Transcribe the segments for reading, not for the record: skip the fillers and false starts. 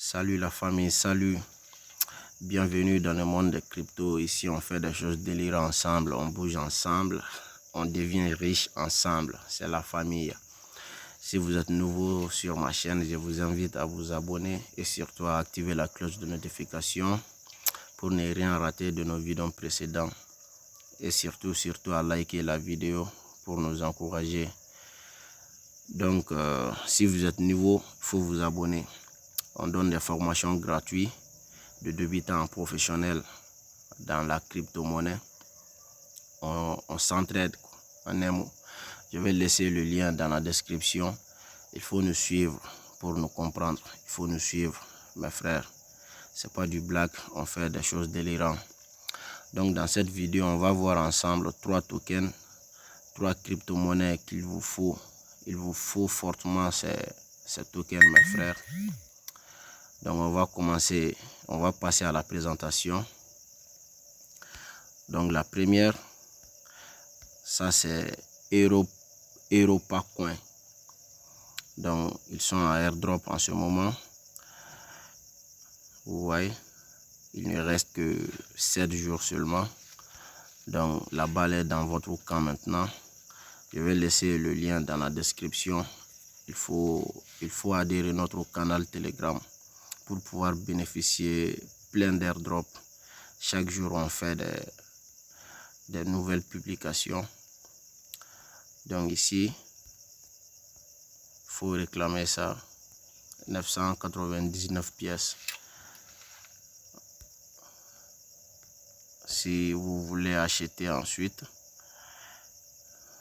Salut la famille, salut. Bienvenue dans le monde des cryptos. Ici, on fait des choses délirantes ensemble, on bouge ensemble, on devient riche ensemble. C'est la famille. Si vous êtes nouveau sur ma chaîne, je vous invite à vous abonner et surtout à activer la cloche de notification pour ne rien rater de nos vidéos précédentes. Et surtout à liker la vidéo pour nous encourager. Donc, si vous êtes nouveau, il faut vous abonner. On donne des formations gratuites de débutants en professionnel dans la crypto-monnaie. On s'entraide en un mot. Je vais laisser le lien dans la description. Il faut nous suivre pour nous comprendre. Il faut nous suivre, mes frères. C'est pas du blague, on fait des choses délirantes. Donc dans cette vidéo, on va voir ensemble 3 tokens, 3 crypto-monnaies qu'il vous faut. Il vous faut fortement ces tokens, mes frères. Donc on va commencer, on va passer à la présentation. Donc la première, ça c'est Europa Coin. Donc ils sont à airdrop en ce moment. Vous voyez, il ne reste que 7 jours seulement. Donc la balle est dans votre camp maintenant. Je vais laisser le lien dans la description. Il faut adhérer à notre canal Telegram pour pouvoir bénéficier plein d'airdrops. Chaque jour, on fait des nouvelles publications. Donc ici, il faut réclamer ça. 999 pièces. Si vous voulez acheter ensuite,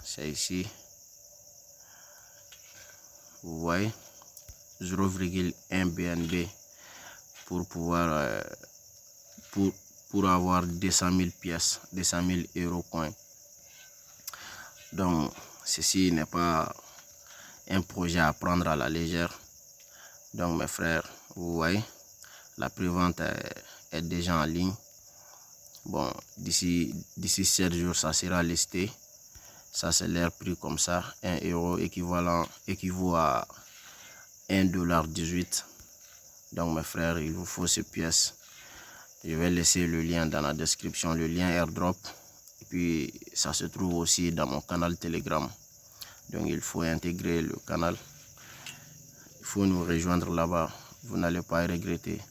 c'est ici. Vous voyez, 0,1 BNB pour pouvoir pour avoir 200 000 pièces, 200 000 euros coin. Donc ceci n'est pas un projet à prendre à la légère. Donc mes frères, vous voyez, la prévente est déjà en ligne. Bon, d'ici 7 jours ça sera listé. Ça c'est leur prix comme ça. 1 euro équivaut à 1,18 $. Donc mes frères, il vous faut ces pièces. Je vais laisser le lien dans la description, le lien airdrop. Et puis ça se trouve aussi dans mon canal Telegram. Donc il faut intégrer le canal. Il faut nous rejoindre là-bas. Vous n'allez pas regretter.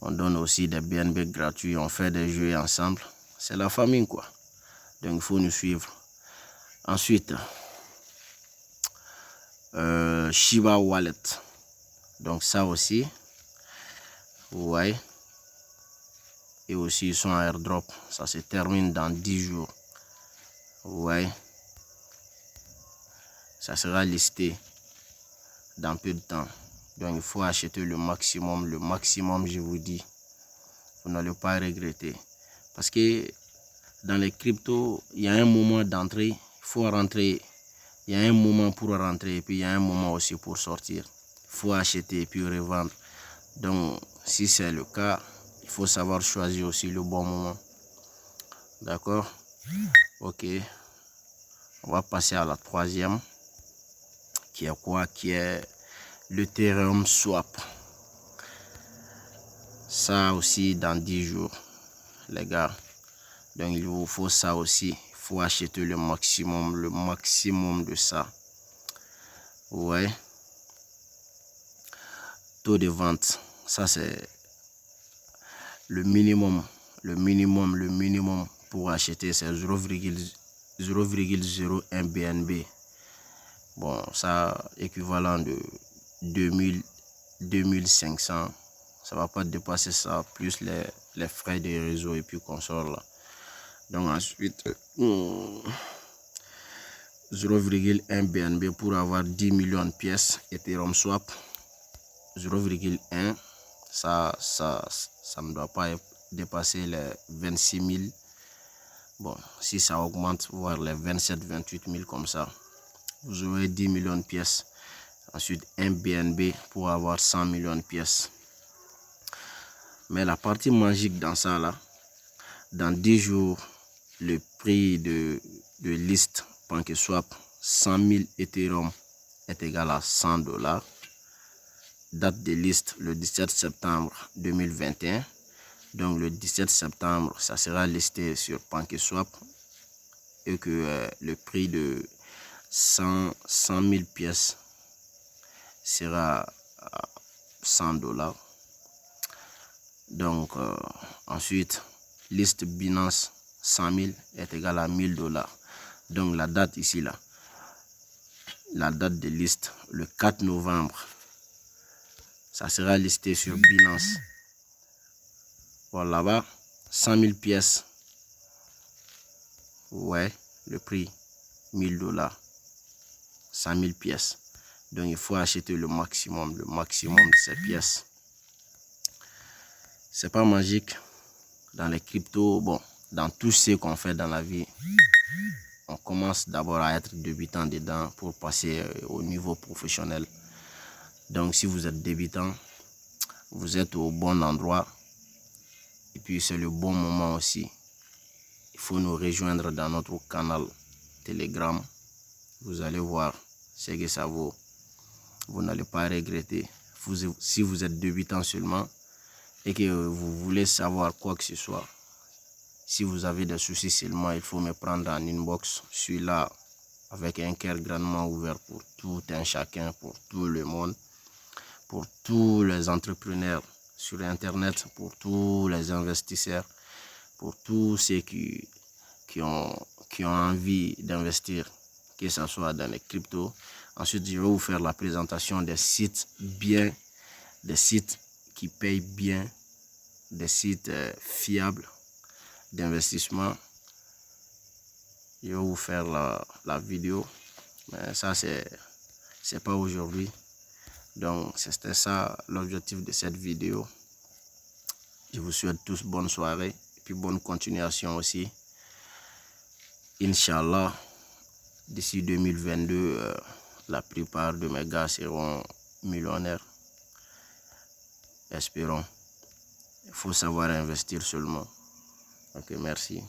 On donne aussi des BNB gratuits. On fait des jeux ensemble. C'est la famille quoi. Donc il faut nous suivre. Ensuite, Shiba Wallet. Donc ça aussi, vous voyez. Et aussi ils sont à airdrop. Ça se termine dans 10 jours. Vous voyez. Ça sera listé dans peu de temps. Donc il faut acheter le maximum je vous dis. Vous n'allez pas regretter. Parce que dans les cryptos, il y a un moment d'entrée, il faut rentrer. Il y a un moment pour rentrer et puis il y a un moment aussi pour sortir. Il faut acheter et puis revendre. Donc si c'est le cas, il faut savoir choisir aussi le bon moment. D'accord? Ok. On va passer à la troisième. Qui est quoi? Qui est l'Ethereum Swap. Ça aussi dans 10 jours, les gars. Donc il vous faut ça aussi. Il faut acheter le maximum de ça. Vous voyez? Taux de vente. Ça c'est le minimum. Le minimum pour acheter c'est 0,01 BNB. Bon, ça équivalent de 2500. Ça va pas dépasser ça, plus les frais de réseau et puis consort là. Donc ensuite 0,1 BNB pour avoir 10 millions de pièces Ethereum Swap. 0,1 ça ne doit pas dépasser les 26 000. Bon, si ça augmente voire les 27-28 000 comme ça, vous aurez 10 millions de pièces. Ensuite 1 BNB pour avoir 100 millions de pièces. Mais la partie magique dans ça là, dans 10 jours, le prix de liste PancakeSwap 100 000 Ethereum est égal à $100. date de liste le 17 septembre 2021. Donc le 17 septembre, ça sera listé sur PancakeSwap et que le prix de 100 000 pièces sera à $100. Donc ensuite, liste Binance 100 000 est égal à $1000. Donc la date ici là, la date de liste le 4 novembre, ça sera listé sur Binance. Voilà, là-bas 100 000 pièces, ouais, le prix $1000, 100 000 pièces. Donc il faut acheter le maximum de ces pièces. C'est pas magique dans les cryptos. Bon, dans tout ce qu'on fait dans la vie, on commence d'abord à être débutant dedans pour passer au niveau professionnel. Donc si vous êtes débutant, vous êtes au bon endroit. Et puis c'est le bon moment aussi. Il faut nous rejoindre dans notre canal Telegram. Vous allez voir ce que ça vaut. Vous n'allez pas regretter. Si vous êtes débutant seulement et que vous voulez savoir quoi que ce soit, si vous avez des soucis seulement, il faut me prendre en inbox. Je suis là avec un cœur grandement ouvert pour tout un chacun, pour tout le monde, pour tous les entrepreneurs sur Internet, pour tous les investisseurs, pour tous ceux qui ont envie d'investir, que ce soit dans les cryptos. Ensuite, je vais vous faire la présentation des sites bien, des sites qui payent bien, des sites fiables d'investissement. Je vais vous faire la vidéo, mais ça c'est pas aujourd'hui. Donc c'était ça l'objectif de cette vidéo. Je vous souhaite tous bonne soirée et puis bonne continuation aussi. Inch'Allah, d'ici 2022, la plupart de mes gars seront millionnaires. Espérons. Il faut savoir investir seulement. Ok, merci.